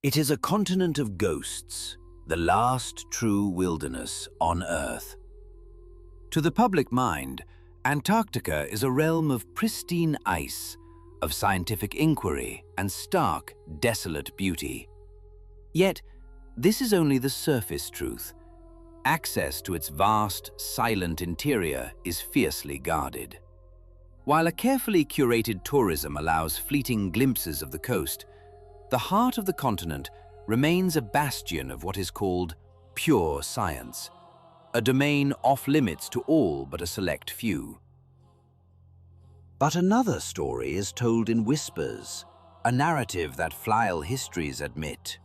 It is a continent of ghosts, the last true wilderness on Earth. To the public mind, Antarctica is a realm of pristine ice, of scientific inquiry and stark, desolate beauty. Yet, this is only the surface truth. Access to its vast, silent interior is fiercely guarded. While a carefully curated tourism allows fleeting glimpses of the coast, the heart of the continent remains a bastion of what is called pure science, a domain off-limits to all but a select few. But another story is told in whispers, a narrative that flyle histories admit.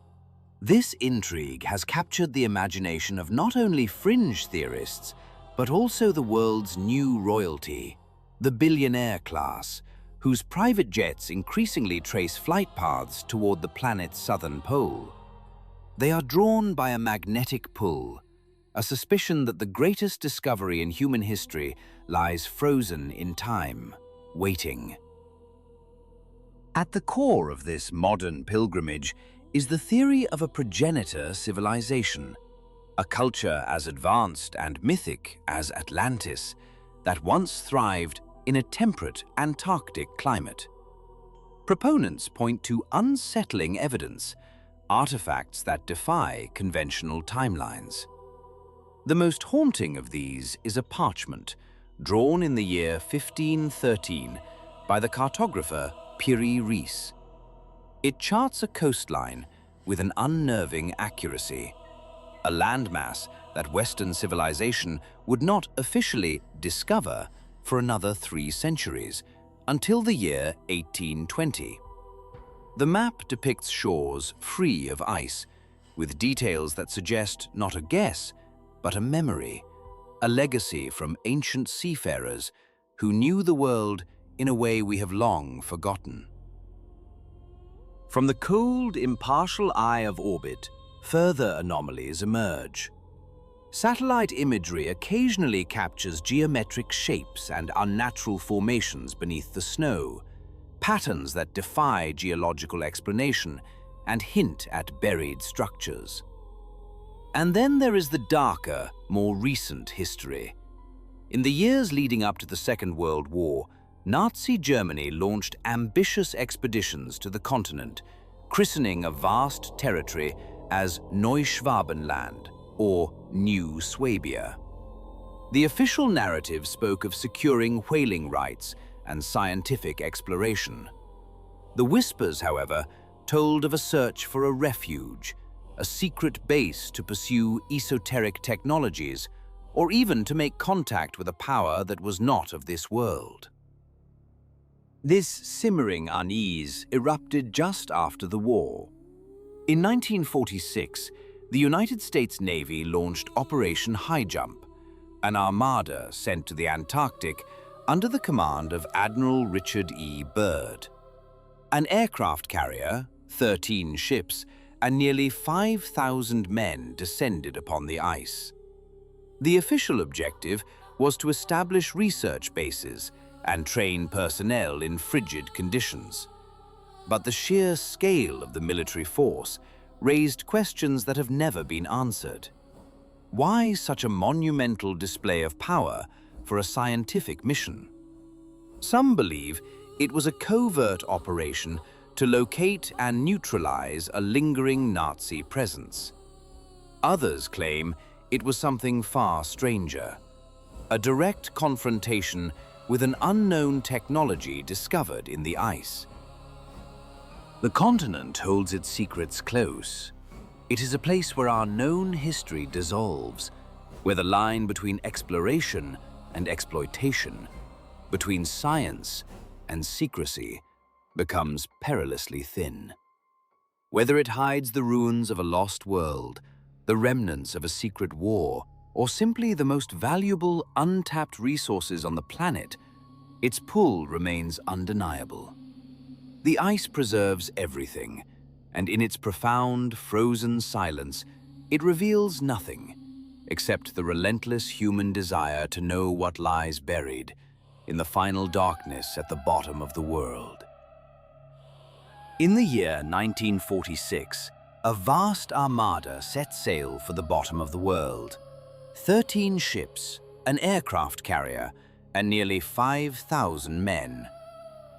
This intrigue has captured the imagination of not only fringe theorists, but also the world's new royalty, the billionaire class, whose private jets increasingly trace flight paths toward the planet's southern pole. They are drawn by a magnetic pull, a suspicion that the greatest discovery in human history lies frozen in time, waiting. At the core of this modern pilgrimage is the theory of a progenitor civilization, a culture as advanced and mythic as Atlantis, that once thrived in a temperate Antarctic climate. Proponents point to unsettling evidence, artifacts that defy conventional timelines. The most haunting of these is a parchment drawn in the year 1513 by the cartographer Piri Reis. It charts a coastline with an unnerving accuracy, a landmass that Western civilization would not officially discover for another 3 centuries, until the year 1820. The map depicts shores free of ice, with details that suggest not a guess, but a memory, a legacy from ancient seafarers who knew the world in a way we have long forgotten. From the cold, impartial eye of orbit, further anomalies emerge. Satellite imagery occasionally captures geometric shapes and unnatural formations beneath the snow, patterns that defy geological explanation and hint at buried structures. And then there is the darker, more recent history. In the years leading up to the Second World War, Nazi Germany launched ambitious expeditions to the continent, christening a vast territory as Neuschwabenland, or New Swabia. The official narrative spoke of securing whaling rights and scientific exploration. The whispers, however, told of a search for a refuge, a secret base to pursue esoteric technologies, or even to make contact with a power that was not of this world. This simmering unease erupted just after the war. In 1946, the United States Navy launched Operation Highjump, an armada sent to the Antarctic under the command of Admiral Richard E. Byrd. An aircraft carrier, 13 ships, and nearly 5,000 men descended upon the ice. The official objective was to establish research bases and train personnel in frigid conditions. But the sheer scale of the military force raised questions that have never been answered. Why such a monumental display of power for a scientific mission? Some believe it was a covert operation to locate and neutralize a lingering Nazi presence. Others claim it was something far stranger, a direct confrontation with an unknown technology discovered in the ice. The continent holds its secrets close. It is a place where our known history dissolves, where the line between exploration and exploitation, between science and secrecy, becomes perilously thin. Whether it hides the ruins of a lost world, the remnants of a secret war, or simply the most valuable untapped resources on the planet, its pull remains undeniable. The ice preserves everything, and in its profound, frozen silence, it reveals nothing except the relentless human desire to know what lies buried in the final darkness at the bottom of the world. In the year 1946, A vast armada set sail for the bottom of the world. 13 ships, an aircraft carrier, and nearly 5,000 men.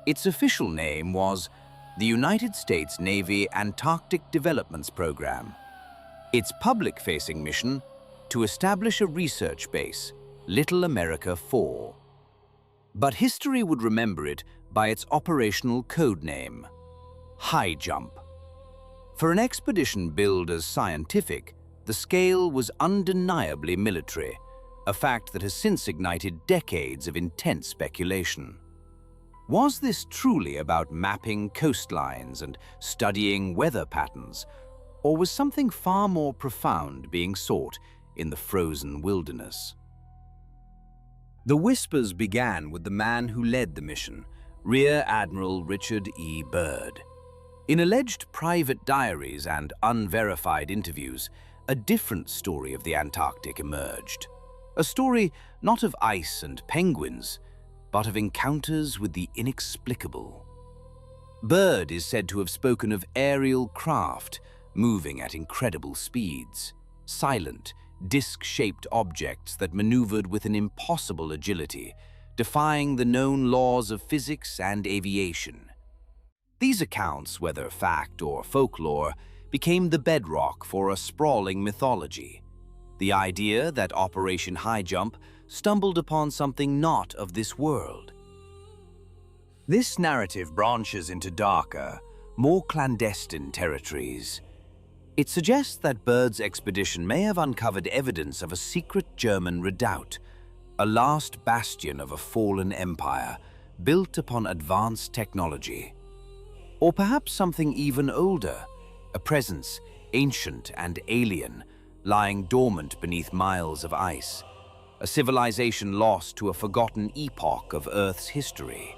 Its official name was the United States Navy Antarctic Developments Program. Its public-facing mission, to establish a research base, Little America 4. But history would remember it by its operational code name, Highjump. For an expedition billed as scientific, the scale was undeniably military, a fact that has since ignited decades of intense speculation. Was this truly about mapping coastlines and studying weather patterns, or was something far more profound being sought in the frozen wilderness? The whispers began with the man who led the mission, Rear Admiral Richard E. Byrd. In alleged private diaries and unverified interviews, a different story of the Antarctic emerged. A story not of ice and penguins, but of encounters with the inexplicable. Byrd is said to have spoken of aerial craft moving at incredible speeds, silent, disc-shaped objects that maneuvered with an impossible agility, defying the known laws of physics and aviation. These accounts, whether fact or folklore, became the bedrock for a sprawling mythology. The idea that Operation Highjump stumbled upon something not of this world. This narrative branches into darker, more clandestine territories. It suggests that Byrd's expedition may have uncovered evidence of a secret German redoubt, a last bastion of a fallen empire built upon advanced technology. Or perhaps something even older, a presence ancient and alien, lying dormant beneath miles of ice, a civilization lost to a forgotten epoch of Earth's history.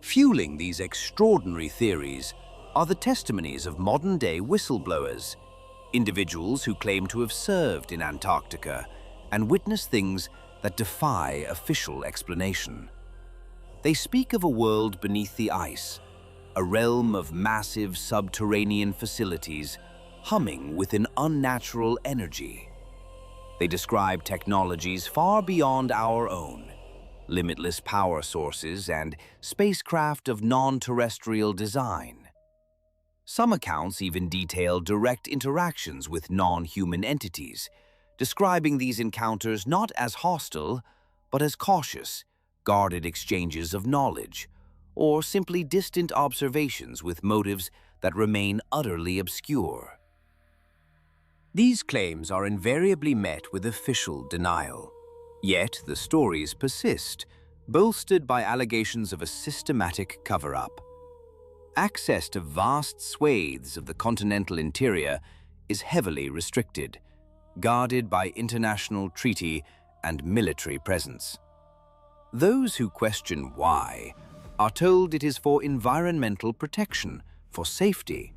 Fueling these extraordinary theories are the testimonies of modern-day whistleblowers, individuals who claim to have served in Antarctica and witnessed things that defy official explanation. They speak of a world beneath the ice, a realm of massive subterranean facilities humming with an unnatural energy. They describe technologies far beyond our own, limitless power sources and spacecraft of non-terrestrial design. Some accounts even detail direct interactions with non-human entities, describing these encounters not as hostile, but as cautious, guarded exchanges of knowledge, or simply distant observations with motives that remain utterly obscure. These claims are invariably met with official denial. Yet the stories persist, bolstered by allegations of a systematic cover-up. Access to vast swathes of the continental interior is heavily restricted, guarded by international treaty and military presence. Those who question why are told it is for environmental protection, for safety.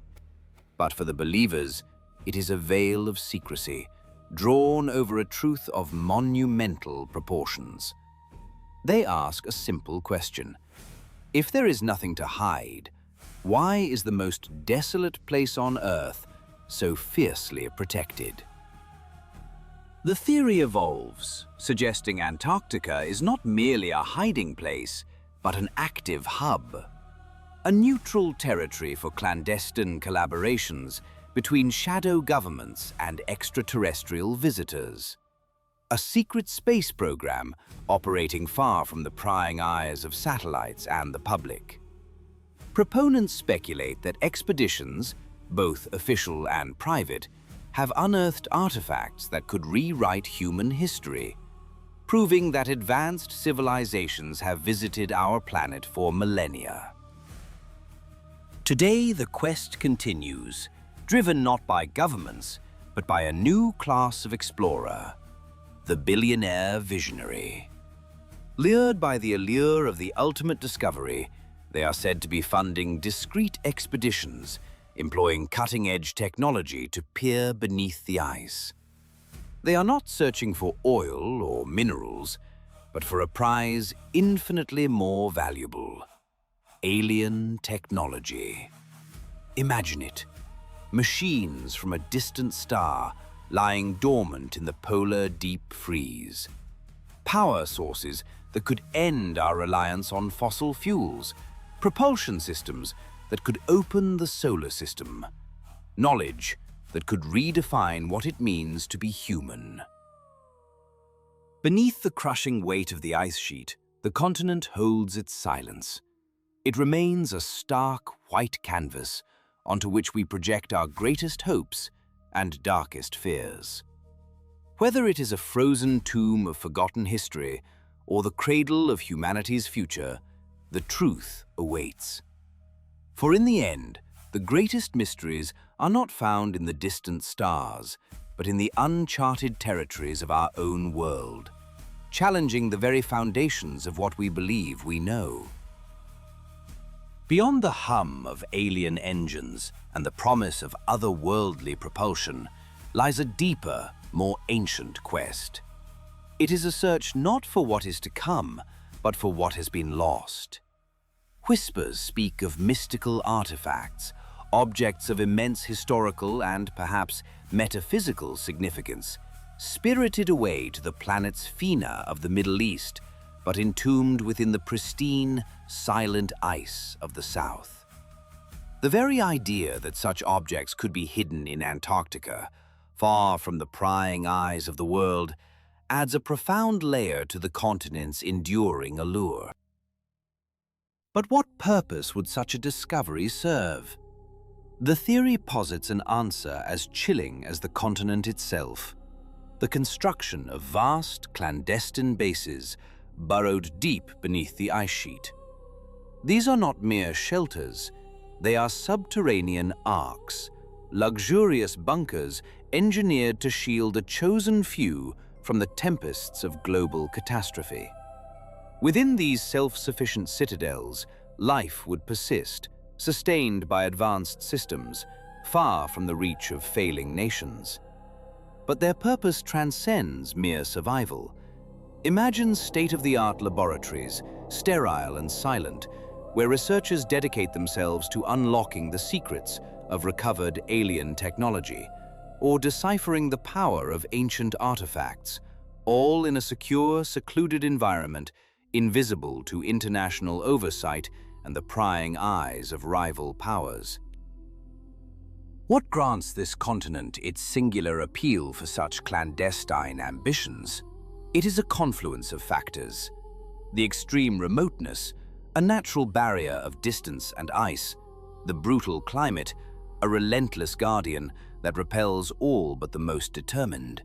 But for the believers, it is a veil of secrecy, drawn over a truth of monumental proportions. They ask a simple question. If there is nothing to hide, why is the most desolate place on Earth so fiercely protected? The theory evolves, suggesting Antarctica is not merely a hiding place, but an active hub, a neutral territory for clandestine collaborations between shadow governments and extraterrestrial visitors. A secret space program operating far from the prying eyes of satellites and the public. Proponents speculate that expeditions, both official and private, have unearthed artifacts that could rewrite human history, proving that advanced civilizations have visited our planet for millennia. Today, the quest continues, driven not by governments, but by a new class of explorer, the billionaire visionary. Lured by the allure of the ultimate discovery, they are said to be funding discreet expeditions, employing cutting-edge technology to peer beneath the ice. They are not searching for oil or minerals, but for a prize infinitely more valuable: alien technology. Imagine it. machines from a distant star lying dormant in the polar deep freeze. Power sources that could end our reliance on fossil fuels, propulsion systems that could open the solar system, knowledge that could redefine what it means to be human. Beneath the crushing weight of the ice sheet, the continent holds its silence. It remains a stark white canvas onto which we project our greatest hopes and darkest fears. Whether it is a frozen tomb of forgotten history or the cradle of humanity's future, the truth awaits. For in the end, the greatest mysteries are not found in the distant stars, but in the uncharted territories of our own world, challenging the very foundations of what we believe we know. Beyond the hum of alien engines and the promise of otherworldly propulsion lies a deeper, more ancient quest. It is a search not for what is to come, but for what has been lost. Whispers speak of mystical artifacts, objects of immense historical and perhaps metaphysical significance, spirited away to the planet's Fina of the Middle East, but entombed within the pristine, silent ice of the South. The very idea that such objects could be hidden in Antarctica, far from the prying eyes of the world, adds a profound layer to the continent's enduring allure. But what purpose would such a discovery serve? The theory posits an answer as chilling as the continent itself: the construction of vast, clandestine bases burrowed deep beneath the ice sheet. These are not mere shelters, they are subterranean arks, luxurious bunkers engineered to shield a chosen few from the tempests of global catastrophe. Within these self-sufficient citadels, life would persist, sustained by advanced systems, far from the reach of failing nations. But their purpose transcends mere survival. Imagine state-of-the-art laboratories, sterile and silent, where researchers dedicate themselves to unlocking the secrets of recovered alien technology, or deciphering the power of ancient artifacts, all in a secure, secluded environment, invisible to international oversight and the prying eyes of rival powers. What grants this continent its singular appeal for such clandestine ambitions? It is a confluence of factors: the extreme remoteness, a natural barrier of distance and ice; the brutal climate, a relentless guardian that repels all but the most determined;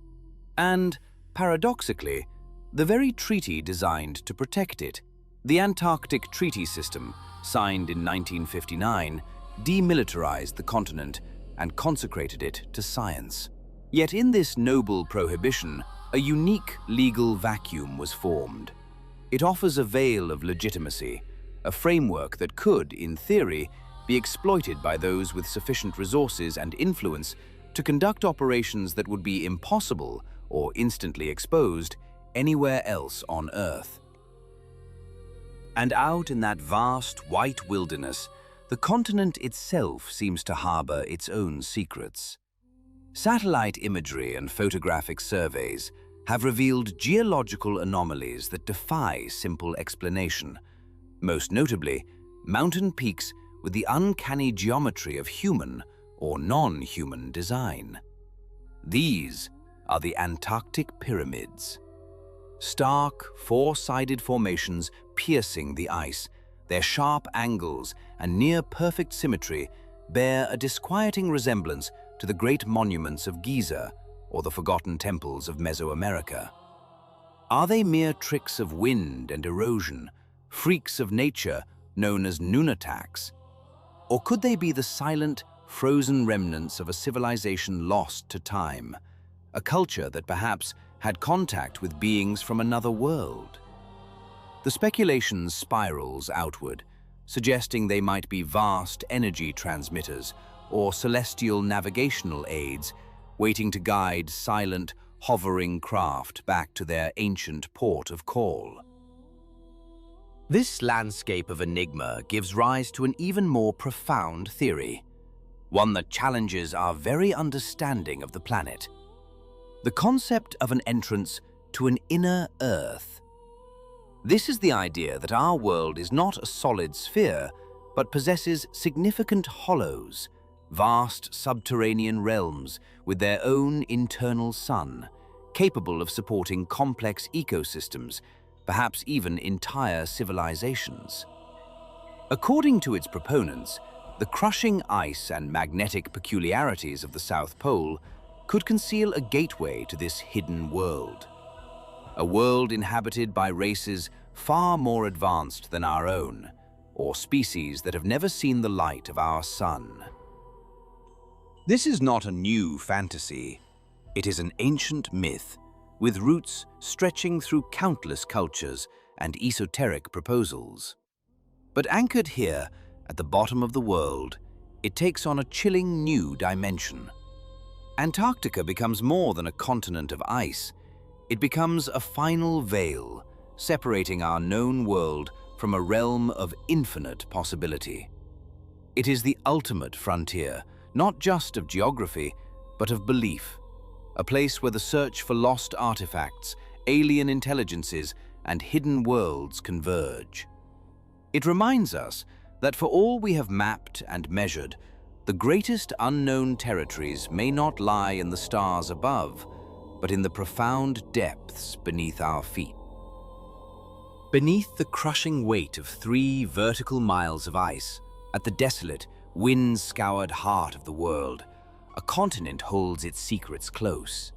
and, paradoxically, the very treaty designed to protect it. The Antarctic Treaty System, signed in 1959, demilitarized the continent and consecrated it to science. Yet in this noble prohibition, a unique legal vacuum was formed. It offers a veil of legitimacy, a framework that could, in theory, be exploited by those with sufficient resources and influence to conduct operations that would be impossible or instantly exposed anywhere else on Earth. And out in that vast white wilderness, the continent itself seems to harbor its own secrets. Satellite imagery and photographic surveys have revealed geological anomalies that defy simple explanation, most notably mountain peaks with the uncanny geometry of human or non-human design. These are the Antarctic pyramids. Stark, four-sided formations piercing the ice, their sharp angles and near-perfect symmetry bear a disquieting resemblance to the great monuments of Giza or the forgotten temples of Mesoamerica. Are they mere tricks of wind and erosion, freaks of nature known as nunataks? Or could they be the silent, frozen remnants of a civilization lost to time, a culture that perhaps had contact with beings from another world? The speculation spirals outward, suggesting they might be vast energy transmitters or celestial navigational aids waiting to guide silent, hovering craft back to their ancient port of call. This landscape of enigma gives rise to an even more profound theory. one that challenges our very understanding of the planet. The concept of an entrance to an inner Earth. This is the idea that our world is not a solid sphere, but possesses significant hollows, vast subterranean realms with their own internal sun, capable of supporting complex ecosystems, perhaps even entire civilizations. According to its proponents, the crushing ice and magnetic peculiarities of the South Pole could conceal a gateway to this hidden world. A world inhabited by races far more advanced than our own, or species that have never seen the light of our sun. This is not a new fantasy. It is an ancient myth, with roots stretching through countless cultures and esoteric proposals. But anchored here, at the bottom of the world, it takes on a chilling new dimension. Antarctica becomes more than a continent of ice. It becomes a final veil, separating our known world from a realm of infinite possibility. It is the ultimate frontier, not just of geography, but of belief, a place where the search for lost artifacts, alien intelligences, and hidden worlds converge. It reminds us that for all we have mapped and measured, the greatest unknown territories may not lie in the stars above, but in the profound depths beneath our feet. Beneath the crushing weight of 3 vertical miles of ice, at the desolate, wind-scoured heart of the world, a continent holds its secrets close.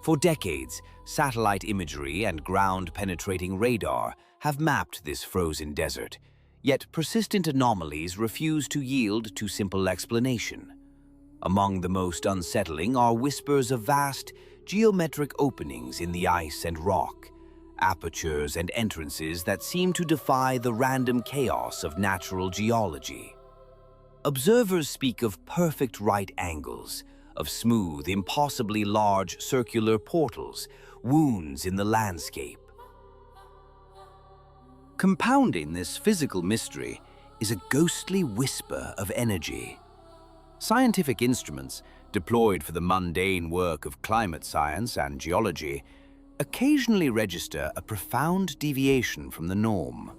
For decades, satellite imagery and ground-penetrating radar have mapped this frozen desert, yet persistent anomalies refuse to yield to simple explanation. Among the most unsettling are whispers of vast, geometric openings in the ice and rock, apertures and entrances that seem to defy the random chaos of natural geology. Observers speak of perfect right angles, of smooth, impossibly large circular portals, wounds in the landscape. Compounding this physical mystery is a ghostly whisper of energy. Scientific instruments, deployed for the mundane work of climate science and geology, occasionally register a profound deviation from the norm.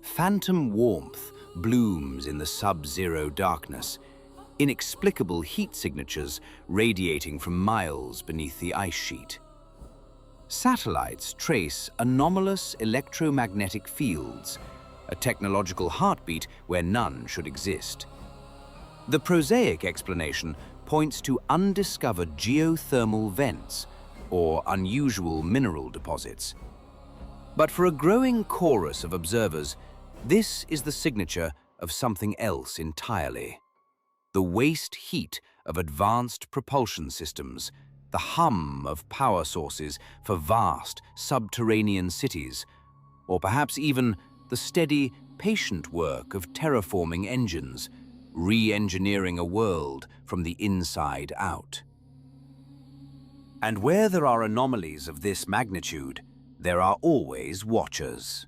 Phantom warmth blooms in the sub-zero darkness, inexplicable heat signatures radiating from miles beneath the ice sheet. Satellites trace anomalous electromagnetic fields, a technological heartbeat where none should exist. The prosaic explanation points to undiscovered geothermal vents or unusual mineral deposits. But for a growing chorus of observers, this is the signature of something else entirely. The waste heat of advanced propulsion systems, the hum of power sources for vast subterranean cities, or perhaps even the steady, patient work of terraforming engines, re-engineering a world from the inside out. And where there are anomalies of this magnitude, there are always watchers.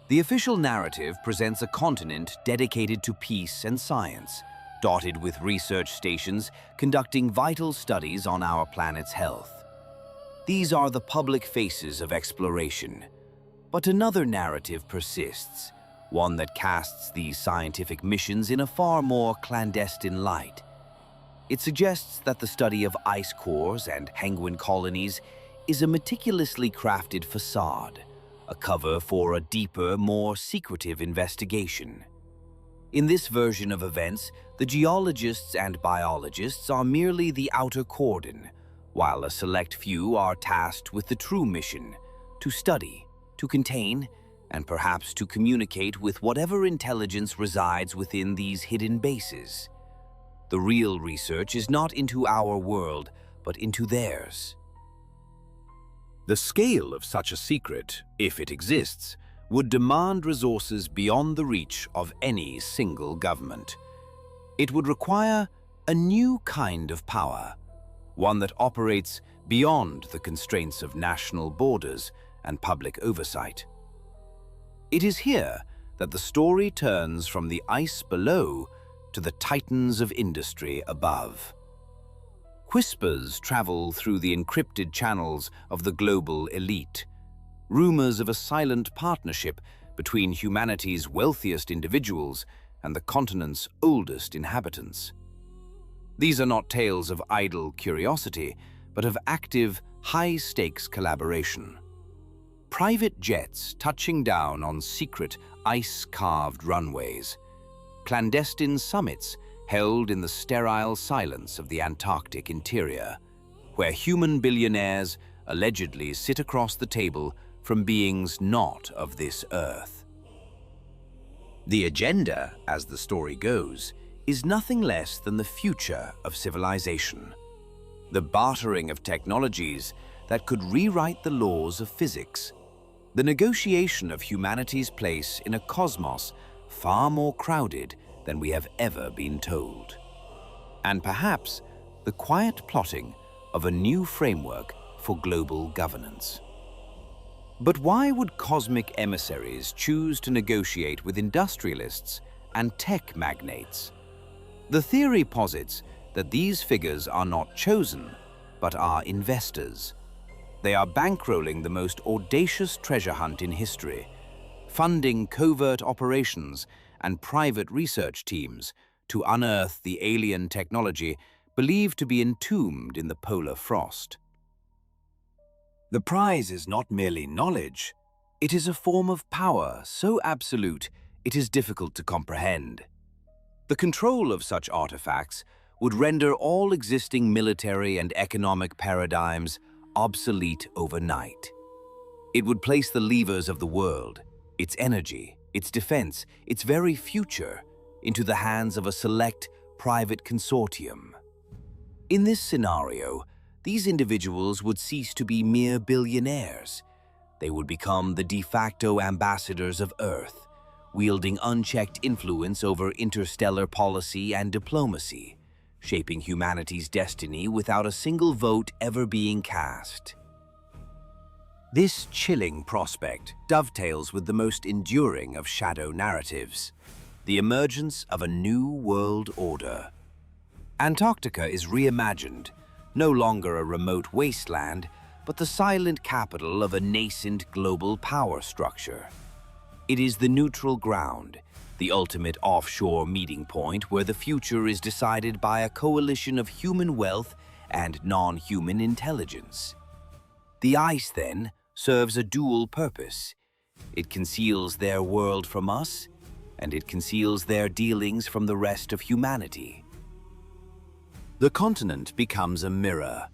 The official narrative presents a continent dedicated to peace and science, dotted with research stations conducting vital studies on our planet's health. These are the public faces of exploration. But another narrative persists, one that casts these scientific missions in a far more clandestine light. It suggests that the study of ice cores and penguin colonies is a meticulously crafted facade, a cover for a deeper, more secretive investigation. In this version of events, the geologists and biologists are merely the outer cordon, while a select few are tasked with the true mission: to study, to contain, and perhaps to communicate with whatever intelligence resides within these hidden bases. The real research is not into our world, but into theirs. The scale of such a secret, if it exists, would demand resources beyond the reach of any single government. It would require a new kind of power, one that operates beyond the constraints of national borders and public oversight. It is here that the story turns from the ice below to the titans of industry above. Whispers travel through the encrypted channels of the global elite, rumors of a silent partnership between humanity's wealthiest individuals and the continent's oldest inhabitants. These are not tales of idle curiosity, but of active, high-stakes collaboration. Private jets touching down on secret, ice-carved runways, clandestine summits held in the sterile silence of the Antarctic interior, where human billionaires allegedly sit across the table from beings not of this earth. The agenda, as the story goes, is nothing less than the future of civilization, the bartering of technologies that could rewrite the laws of physics, the negotiation of humanity's place in a cosmos far more crowded than we have ever been told, and perhaps the quiet plotting of a new framework for global governance. But why would cosmic emissaries choose to negotiate with industrialists and tech magnates? The theory posits that these figures are not chosen, but are investors. They are bankrolling the most audacious treasure hunt in history, funding covert operations and private research teams to unearth the alien technology believed to be entombed in the polar frost. The prize is not merely knowledge, it is a form of power so absolute it is difficult to comprehend. The control of such artifacts would render all existing military and economic paradigms obsolete overnight. It would place the levers of the world, its energy, its defense, its very future, into the hands of a select private consortium. In this scenario, these individuals would cease to be mere billionaires. They would become the de facto ambassadors of Earth, wielding unchecked influence over interstellar policy and diplomacy, shaping humanity's destiny without a single vote ever being cast. This chilling prospect dovetails with the most enduring of shadow narratives, the emergence of a new world order. Antarctica is reimagined, no longer a remote wasteland, but the silent capital of a nascent global power structure. It is the neutral ground, the ultimate offshore meeting point where the future is decided by a coalition of human wealth and non-human intelligence. The ice, then, serves a dual purpose. It conceals their world from us, and it conceals their dealings from the rest of humanity. The continent becomes a mirror.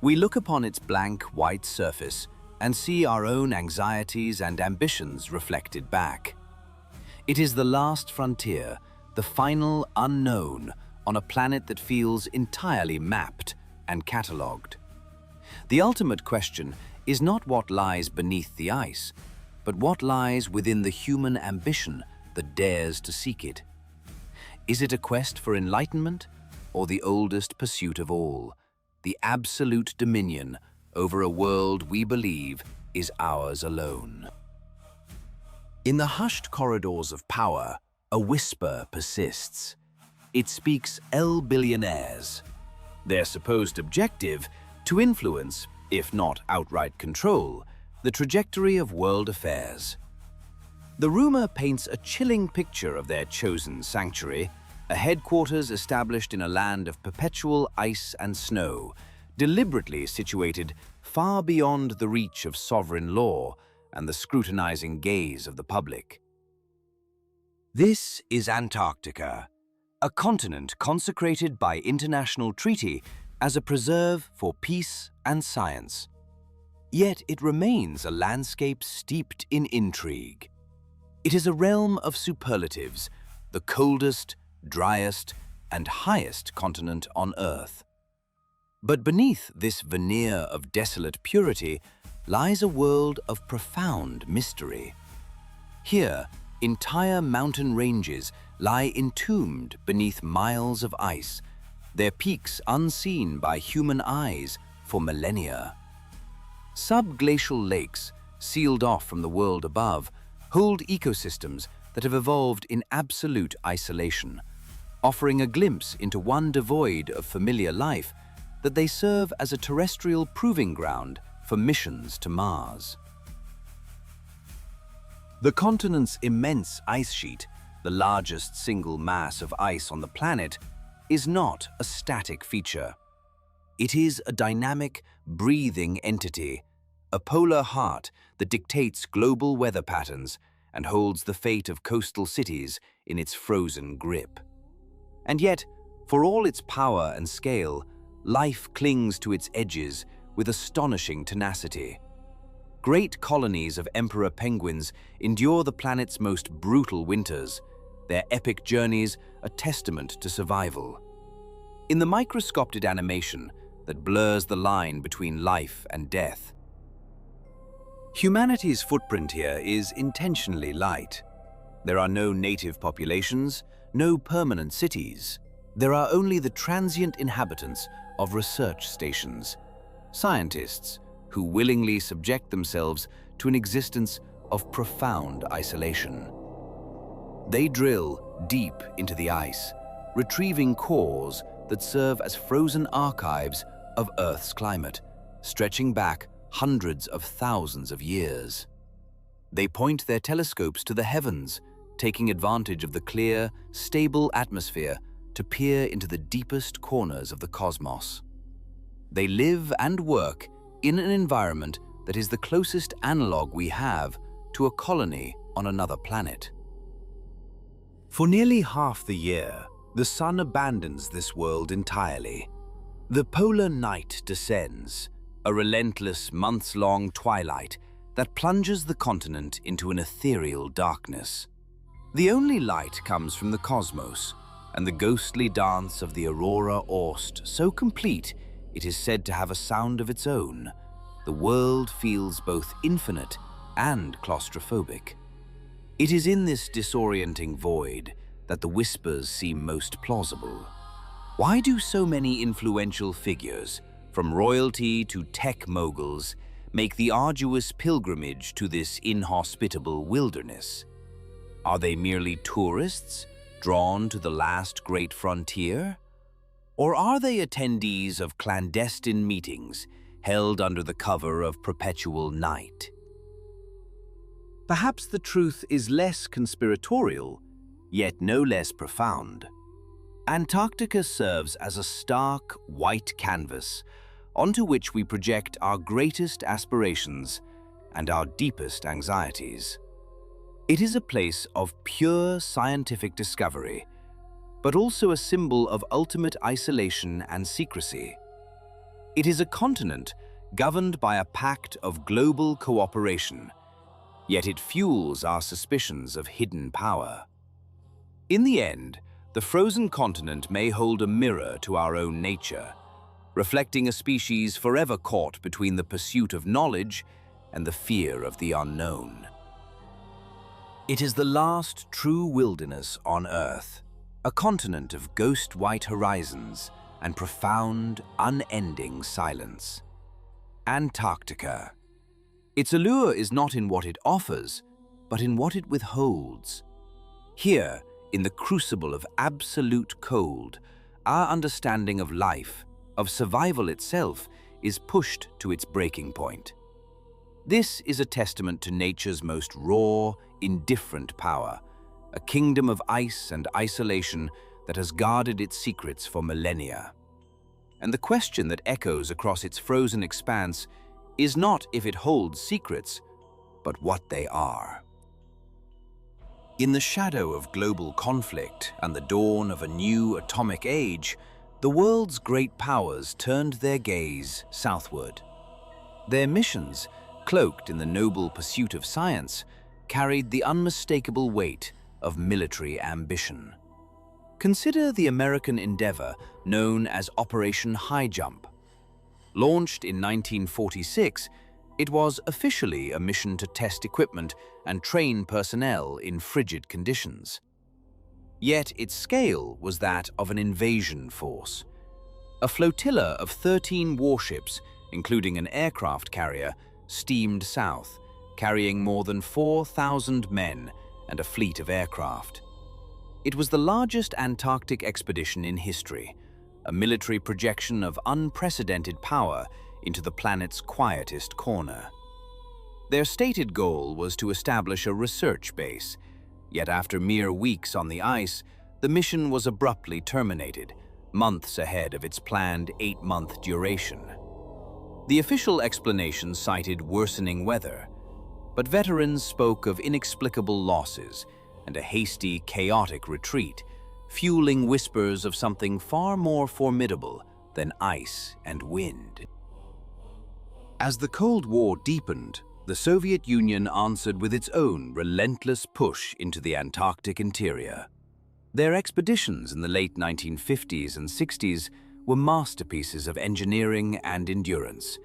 We look upon its blank white surface and see our own anxieties and ambitions reflected back. It is the last frontier, the final unknown on a planet that feels entirely mapped and catalogued. The ultimate question is not what lies beneath the ice, but what lies within the human ambition that dares to seek it. Is it a quest for enlightenment, or the oldest pursuit of all, the absolute dominion over a world we believe is ours alone? In the hushed corridors of power, a whisper persists. It speaks billionaires. Their supposed objective, to influence, if not outright control, the trajectory of world affairs. The rumor paints a chilling picture of their chosen sanctuary, a headquarters established in a land of perpetual ice and snow, deliberately situated far beyond the reach of sovereign law and the scrutinizing gaze of the public. This is Antarctica, a continent consecrated by international treaty as a preserve for peace and science. Yet it remains a landscape steeped in intrigue. It is a realm of superlatives, the coldest, driest, and highest continent on Earth. But beneath this veneer of desolate purity lies a world of profound mystery. Here, entire mountain ranges lie entombed beneath miles of ice, their peaks unseen by human eyes for millennia. Subglacial lakes, sealed off from the world above, hold ecosystems that have evolved in absolute isolation. offering a glimpse into one devoid of familiar life, that they serve as a terrestrial proving ground for missions to Mars. The continent's immense ice sheet, the largest single mass of ice on the planet, is not a static feature. It is a dynamic, breathing entity, a polar heart that dictates global weather patterns and holds the fate of coastal cities in its frozen grip. And yet, for all its power and scale, life clings to its edges with astonishing tenacity. Great colonies of emperor penguins endure the planet's most brutal winters, their epic journeys a testament to survival. In the microscopic animation that blurs the line between life and death, humanity's footprint here is intentionally light. There are no native populations, no permanent cities. There are only the transient inhabitants of research stations, scientists who willingly subject themselves to an existence of profound isolation. They drill deep into the ice, retrieving cores that serve as frozen archives of Earth's climate, stretching back hundreds of thousands of years. They point their telescopes to the heavens, taking advantage of the clear, stable atmosphere to peer into the deepest corners of the cosmos. They live and work in an environment that is the closest analog we have to a colony on another planet. For nearly half the year, the sun abandons this world entirely. The polar night descends, a relentless months-long twilight that plunges the continent into an ethereal darkness. The only light comes from the cosmos, and the ghostly dance of the aurora Orst, so complete it is said to have a sound of its own. The world feels both infinite and claustrophobic. It is in this disorienting void that the whispers seem most plausible. Why do so many influential figures, from royalty to tech moguls, make the arduous pilgrimage to this inhospitable wilderness? Are they merely tourists, drawn to the last great frontier? Or are they attendees of clandestine meetings held under the cover of perpetual night? Perhaps the truth is less conspiratorial, yet no less profound. Antarctica serves as a stark, white canvas onto which we project our greatest aspirations and our deepest anxieties. It is a place of pure scientific discovery, but also a symbol of ultimate isolation and secrecy. It is a continent governed by a pact of global cooperation, yet it fuels our suspicions of hidden power. In the end, the frozen continent may hold a mirror to our own nature, reflecting a species forever caught between the pursuit of knowledge and the fear of the unknown. It is the last true wilderness on Earth, a continent of ghost-white horizons and profound, unending silence. Antarctica. Its allure is not in what it offers, but in what it withholds. Here, in the crucible of absolute cold, our understanding of life, of survival itself, is pushed to its breaking point. This is a testament to nature's most raw, indifferent power, a kingdom of ice and isolation that has guarded its secrets for millennia. And the question that echoes across its frozen expanse is not if it holds secrets, but what they are. In the shadow of global conflict and the dawn of a new atomic age, the world's great powers turned their gaze southward. Their missions, cloaked in the noble pursuit of science, carried the unmistakable weight of military ambition. Consider the American endeavor known as Operation Highjump. Launched in 1946, it was officially a mission to test equipment and train personnel in frigid conditions. Yet its scale was that of an invasion force. A flotilla of 13 warships, including an aircraft carrier, steamed south, carrying more than 4,000 men and a fleet of aircraft. It was the largest Antarctic expedition in history, a military projection of unprecedented power into the planet's quietest corner. Their stated goal was to establish a research base, yet after mere weeks on the ice, the mission was abruptly terminated, months ahead of its planned 8-month duration. The official explanation cited worsening weather, but veterans spoke of inexplicable losses and a hasty, chaotic retreat, fueling whispers of something far more formidable than ice and wind. As the Cold War deepened, the Soviet Union answered with its own relentless push into the Antarctic interior. Their expeditions in the late 1950s and 60s were masterpieces of engineering and endurance,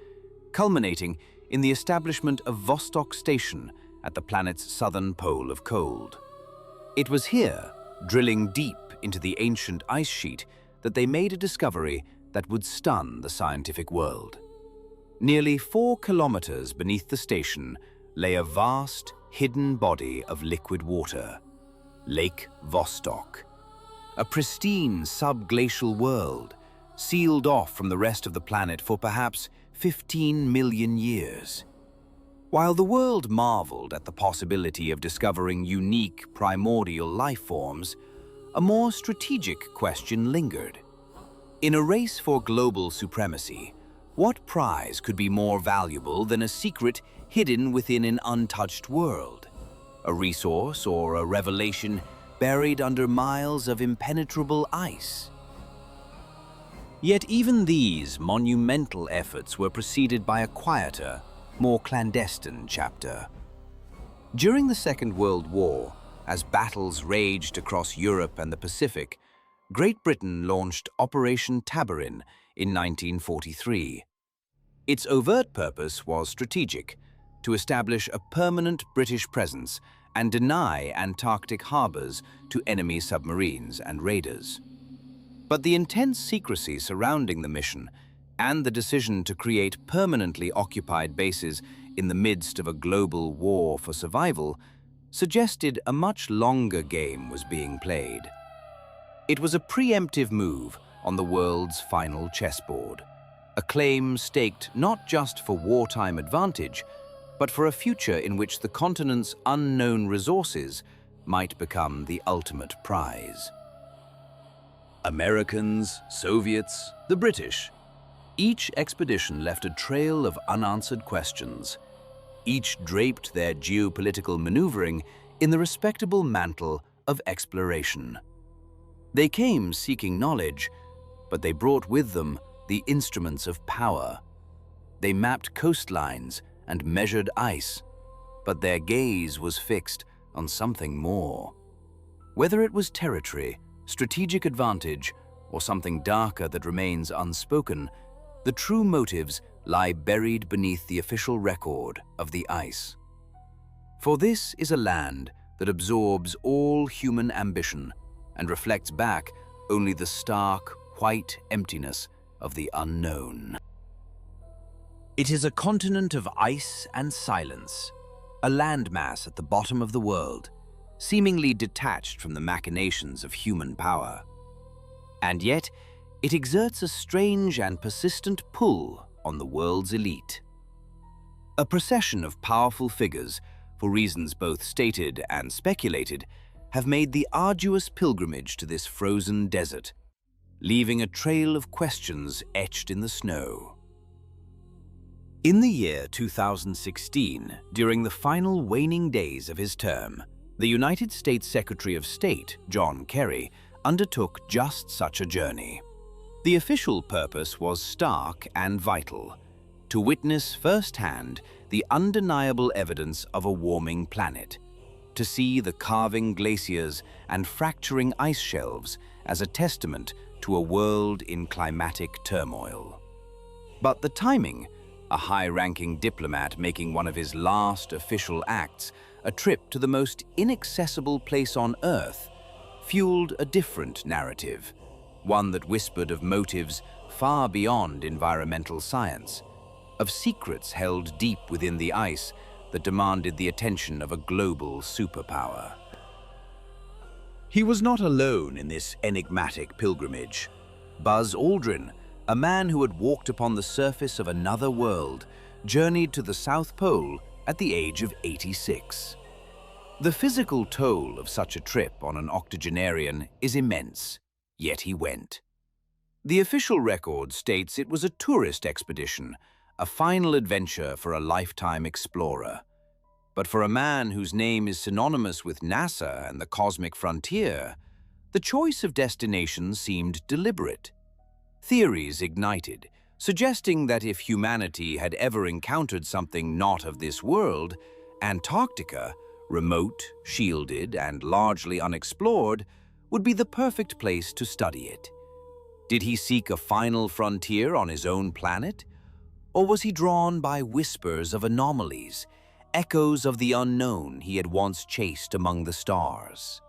culminating in the establishment of Vostok Station at the planet's southern pole of cold. It was here, drilling deep into the ancient ice sheet, that they made a discovery that would stun the scientific world. Nearly 4 kilometers beneath the station lay a vast, hidden body of liquid water, Lake Vostok, a pristine subglacial world, sealed off from the rest of the planet for perhaps 15 million years. While the world marveled at the possibility of discovering unique primordial life forms, a more strategic question lingered. In a race for global supremacy, what prize could be more valuable than a secret hidden within an untouched world? A resource or a revelation buried under miles of impenetrable ice? Yet even these monumental efforts were preceded by a quieter, more clandestine chapter. During the Second World War, as battles raged across Europe and the Pacific, Great Britain launched Operation Tabarin in 1943. Its overt purpose was strategic, to establish a permanent British presence and deny Antarctic harbors to enemy submarines and raiders. But the intense secrecy surrounding the mission and the decision to create permanently occupied bases in the midst of a global war for survival suggested a much longer game was being played. It was a preemptive move on the world's final chessboard, a claim staked not just for wartime advantage, but for a future in which the continent's unknown resources might become the ultimate prize. Americans, Soviets, the British. Each expedition left a trail of unanswered questions. Each draped their geopolitical maneuvering in the respectable mantle of exploration. They came seeking knowledge, but they brought with them the instruments of power. They mapped coastlines and measured ice, but their gaze was fixed on something more. Whether it was territory, strategic advantage, or something darker that remains unspoken, the true motives lie buried beneath the official record of the ice. For this is a land that absorbs all human ambition and reflects back only the stark, white emptiness of the unknown. It is a continent of ice and silence, a landmass at the bottom of the world, seemingly detached from the machinations of human power. And yet, it exerts a strange and persistent pull on the world's elite. A procession of powerful figures, for reasons both stated and speculated, have made the arduous pilgrimage to this frozen desert, leaving a trail of questions etched in the snow. In the year 2016, during the final waning days of his term, the United States Secretary of State, John Kerry, undertook just such a journey. The official purpose was stark and vital: to witness firsthand the undeniable evidence of a warming planet, to see the carving glaciers and fracturing ice shelves as a testament to a world in climatic turmoil. But the timing, a high-ranking diplomat making one of his last official acts a trip to the most inaccessible place on Earth, fueled a different narrative, one that whispered of motives far beyond environmental science, of secrets held deep within the ice that demanded the attention of a global superpower. He was not alone in this enigmatic pilgrimage. Buzz Aldrin, a man who had walked upon the surface of another world, journeyed to the South Pole at the age of 86. The physical toll of such a trip on an octogenarian is immense, yet he went. The official record states it was a tourist expedition, a final adventure for a lifetime explorer. But for a man whose name is synonymous with NASA and the cosmic frontier, the choice of destination seemed deliberate. Theories ignited, suggesting that if humanity had ever encountered something not of this world, Antarctica, remote, shielded, and largely unexplored, would be the perfect place to study it. Did he seek a final frontier on his own planet? Or was he drawn by whispers of anomalies, echoes of the unknown he had once chased among the stars?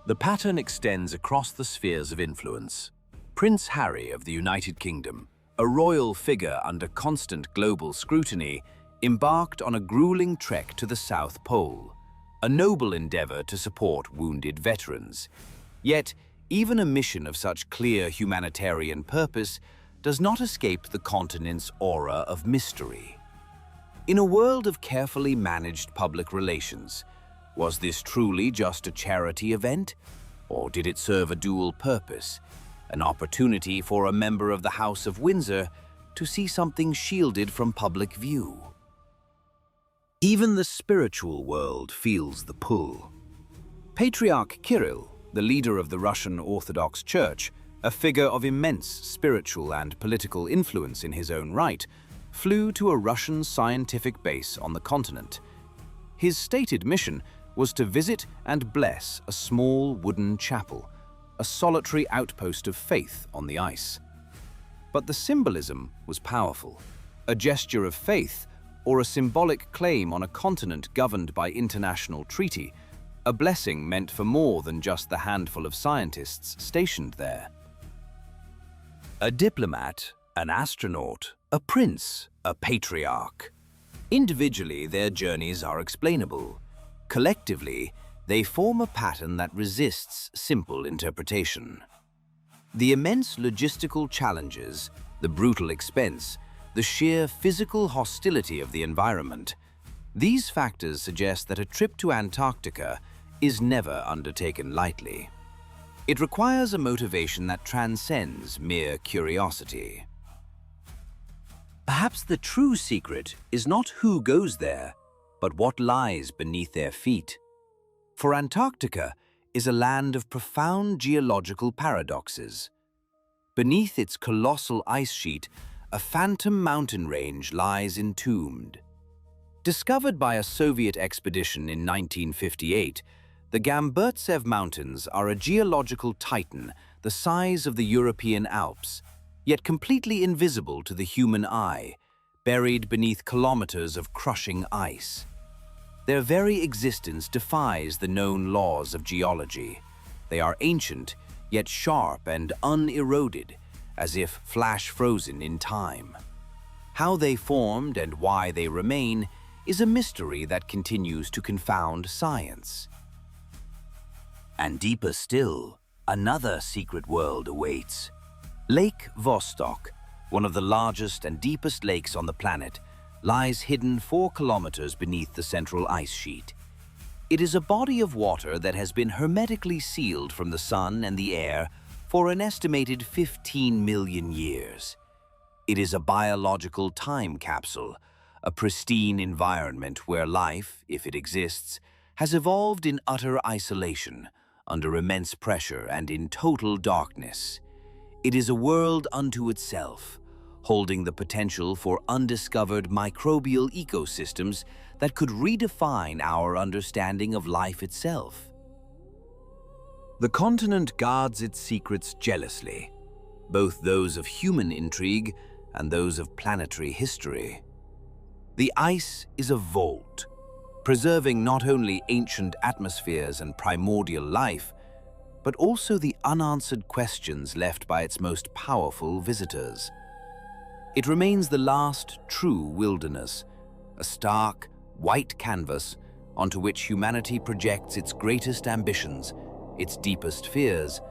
The pattern extends across the spheres of influence. Prince Harry of the United Kingdom, a royal figure under constant global scrutiny, embarked on a grueling trek to the South Pole, a noble endeavor to support wounded veterans. Yet, even a mission of such clear humanitarian purpose does not escape the continent's aura of mystery. In a world of carefully managed public relations, was this truly just a charity event? Or did it serve a dual purpose, an opportunity for a member of the House of Windsor to see something shielded from public view? Even the spiritual world feels the pull. Patriarch Kirill, the leader of the Russian Orthodox Church, a figure of immense spiritual and political influence in his own right, flew to a Russian scientific base on the continent. His stated mission was to visit and bless a small wooden chapel, a solitary outpost of faith on the ice. But the symbolism was powerful. A gesture of faith, or a symbolic claim on a continent governed by international treaty, a blessing meant for more than just the handful of scientists stationed there. A diplomat, an astronaut, a prince, a patriarch. Individually, their journeys are explainable. Collectively, they form a pattern that resists simple interpretation. The immense logistical challenges, the brutal expense, the sheer physical hostility of the environment, these factors suggest that a trip to Antarctica is never undertaken lightly. It requires a motivation that transcends mere curiosity. Perhaps the true secret is not who goes there, but what lies beneath their feet. For Antarctica is a land of profound geological paradoxes. Beneath its colossal ice sheet, a phantom mountain range lies entombed. Discovered by a Soviet expedition in 1958, the Gamburtsev Mountains are a geological titan the size of the European Alps, yet completely invisible to the human eye, buried beneath kilometers of crushing ice. Their very existence defies the known laws of geology. They are ancient, yet sharp and uneroded, as if flash-frozen in time. How they formed and why they remain is a mystery that continues to confound science. And deeper still, another secret world awaits. Lake Vostok, one of the largest and deepest lakes on the planet, lies hidden 4 kilometers beneath the central ice sheet. It is a body of water that has been hermetically sealed from the sun and the air for an estimated 15 million years. It is a biological time capsule, a pristine environment where life, if it exists, has evolved in utter isolation, under immense pressure and in total darkness. It is a world unto itself, holding the potential for undiscovered microbial ecosystems that could redefine our understanding of life itself. The continent guards its secrets jealously, both those of human intrigue and those of planetary history. The ice is a vault, preserving not only ancient atmospheres and primordial life, but also the unanswered questions left by its most powerful visitors. It remains the last true wilderness, a stark, white canvas onto which humanity projects its greatest ambitions, its deepest fears,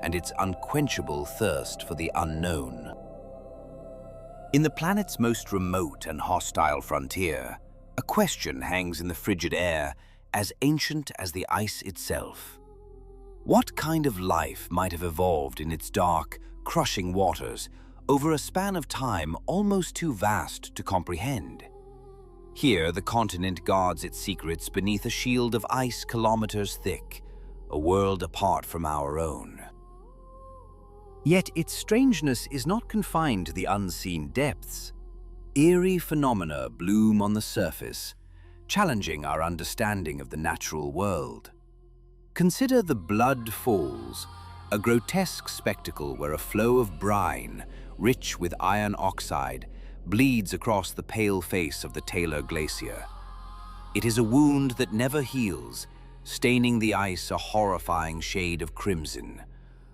and its unquenchable thirst for the unknown. In the planet's most remote and hostile frontier, a question hangs in the frigid air as ancient as the ice itself. What kind of life might have evolved in its dark, crushing waters over a span of time almost too vast to comprehend? Here, the continent guards its secrets beneath a shield of ice kilometers thick, a world apart from our own. Yet its strangeness is not confined to the unseen depths. Eerie phenomena bloom on the surface, challenging our understanding of the natural world. Consider the Blood Falls, a grotesque spectacle where a flow of brine, rich with iron oxide, bleeds across the pale face of the Taylor Glacier. It is a wound that never heals, staining the ice a horrifying shade of crimson,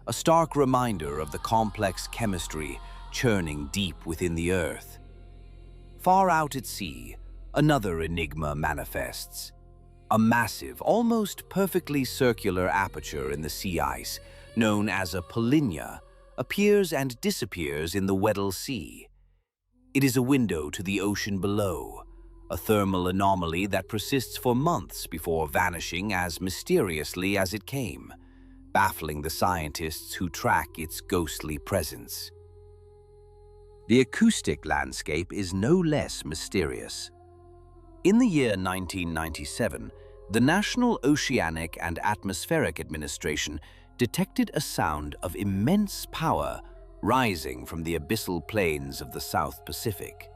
a stark reminder of the complex chemistry churning deep within the earth. Far out at sea, another enigma manifests. A massive, almost perfectly circular aperture in the sea ice, known as a polynya, appears and disappears in the Weddell Sea. It is a window to the ocean below, a thermal anomaly that persists for months before vanishing as mysteriously as it came, baffling the scientists who track its ghostly presence. The acoustic landscape is no less mysterious. In the year 1997, the National Oceanic and Atmospheric Administration detected a sound of immense power rising from the abyssal plains of the South Pacific.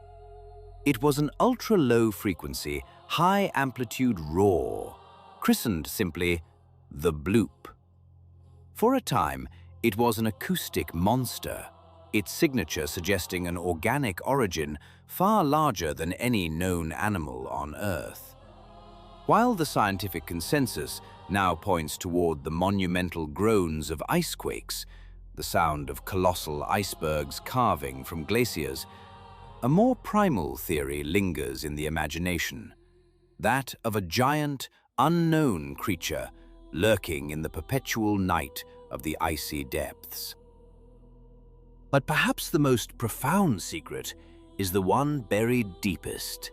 It was an ultra-low frequency, high-amplitude roar, christened simply the bloop. For a time, it was an acoustic monster, its signature suggesting an organic origin far larger than any known animal on Earth. While the scientific consensus now points toward the monumental groans of icequakes, the sound of colossal icebergs carving from glaciers, a more primal theory lingers in the imagination, that of a giant, unknown creature lurking in the perpetual night of the icy depths. But perhaps the most profound secret is the one buried deepest.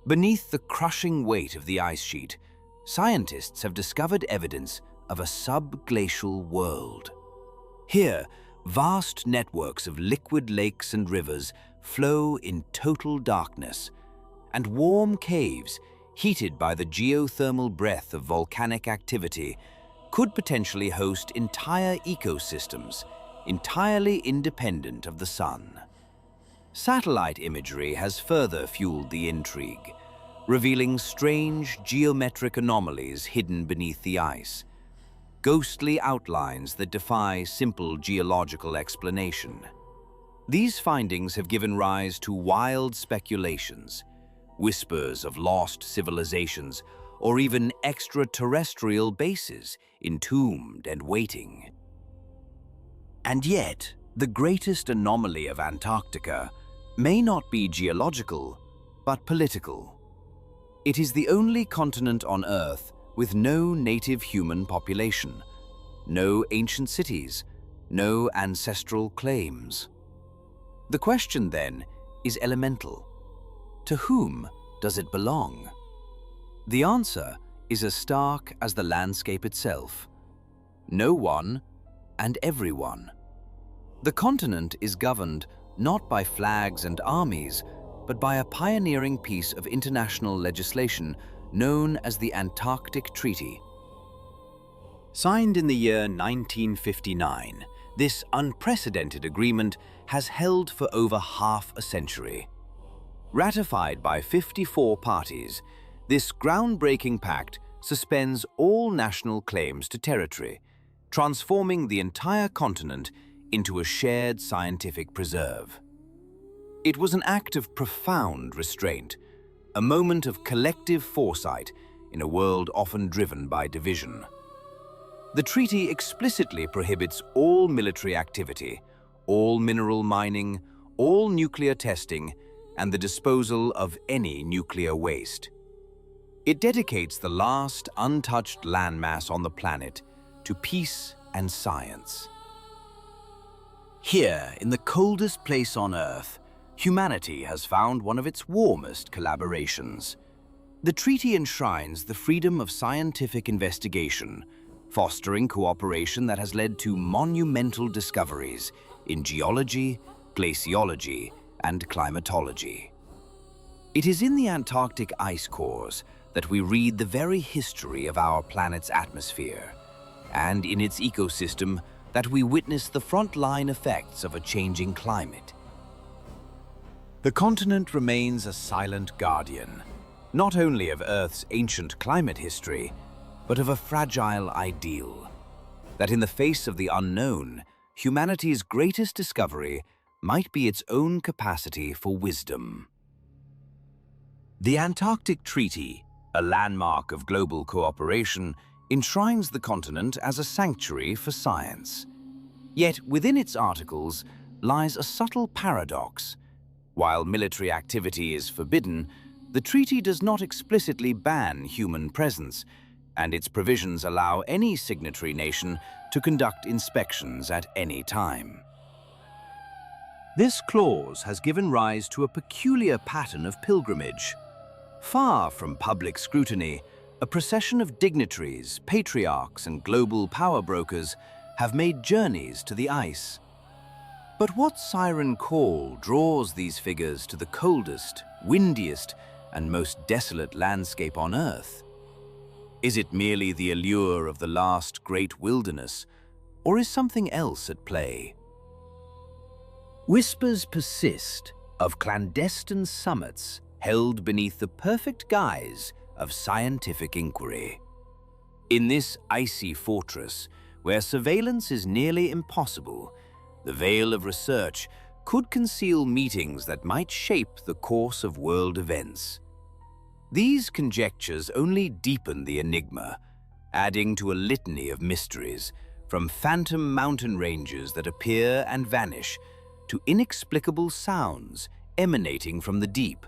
Beneath the crushing weight of the ice sheet, scientists have discovered evidence of a subglacial world. Here, vast networks of liquid lakes and rivers flow in total darkness, and warm caves, heated by the geothermal breath of volcanic activity, could potentially host entire ecosystems, entirely independent of the sun. Satellite imagery has further fueled the intrigue, revealing strange geometric anomalies hidden beneath the ice, ghostly outlines that defy simple geological explanation. These findings have given rise to wild speculations, whispers of lost civilizations, or even extraterrestrial bases entombed and waiting. And yet, the greatest anomaly of Antarctica may not be geological, but political. It is the only continent on Earth with no native human population, no ancient cities, no ancestral claims. The question, then, is elemental. To whom does it belong? The answer is as stark as the landscape itself. No one and everyone. The continent is governed not by flags and armies, but by a pioneering piece of international legislation known as the Antarctic Treaty. Signed in the year 1959, this unprecedented agreement has held for over half a century. Ratified by 54 parties, this groundbreaking pact suspends all national claims to territory, transforming the entire continent into a shared scientific preserve. It was an act of profound restraint, a moment of collective foresight in a world often driven by division. The treaty explicitly prohibits all military activity, all mineral mining, all nuclear testing, and the disposal of any nuclear waste. It dedicates the last untouched landmass on the planet to peace and science. Here, in the coldest place on Earth, humanity has found one of its warmest collaborations. The treaty enshrines the freedom of scientific investigation, fostering cooperation that has led to monumental discoveries in geology, glaciology, and climatology. It is in the Antarctic ice cores that we read the very history of our planet's atmosphere, and in its ecosystem that we witness the front-line effects of a changing climate. The continent remains a silent guardian, not only of Earth's ancient climate history, but of a fragile ideal, that in the face of the unknown, humanity's greatest discovery might be its own capacity for wisdom. The Antarctic Treaty, a landmark of global cooperation, enshrines the continent as a sanctuary for science. Yet within its articles lies a subtle paradox. While military activity is forbidden, the treaty does not explicitly ban human presence, and its provisions allow any signatory nation to conduct inspections at any time. This clause has given rise to a peculiar pattern of pilgrimage. Far from public scrutiny, a procession of dignitaries, patriarchs, and global power brokers have made journeys to the ice. But what siren call draws these figures to the coldest, windiest, and most desolate landscape on Earth? Is it merely the allure of the last great wilderness, or is something else at play? Whispers persist of clandestine summits held beneath the perfect guise of scientific inquiry. In this icy fortress, where surveillance is nearly impossible, the veil of research could conceal meetings that might shape the course of world events. These conjectures only deepen the enigma, adding to a litany of mysteries, from phantom mountain ranges that appear and vanish to inexplicable sounds emanating from the deep.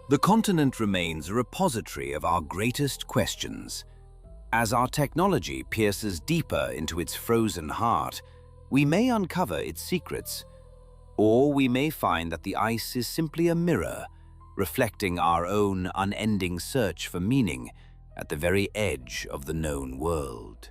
The continent remains a repository of our greatest questions. As our technology pierces deeper into its frozen heart, we may uncover its secrets, or we may find that the ice is simply a mirror, reflecting our own unending search for meaning at the very edge of the known world.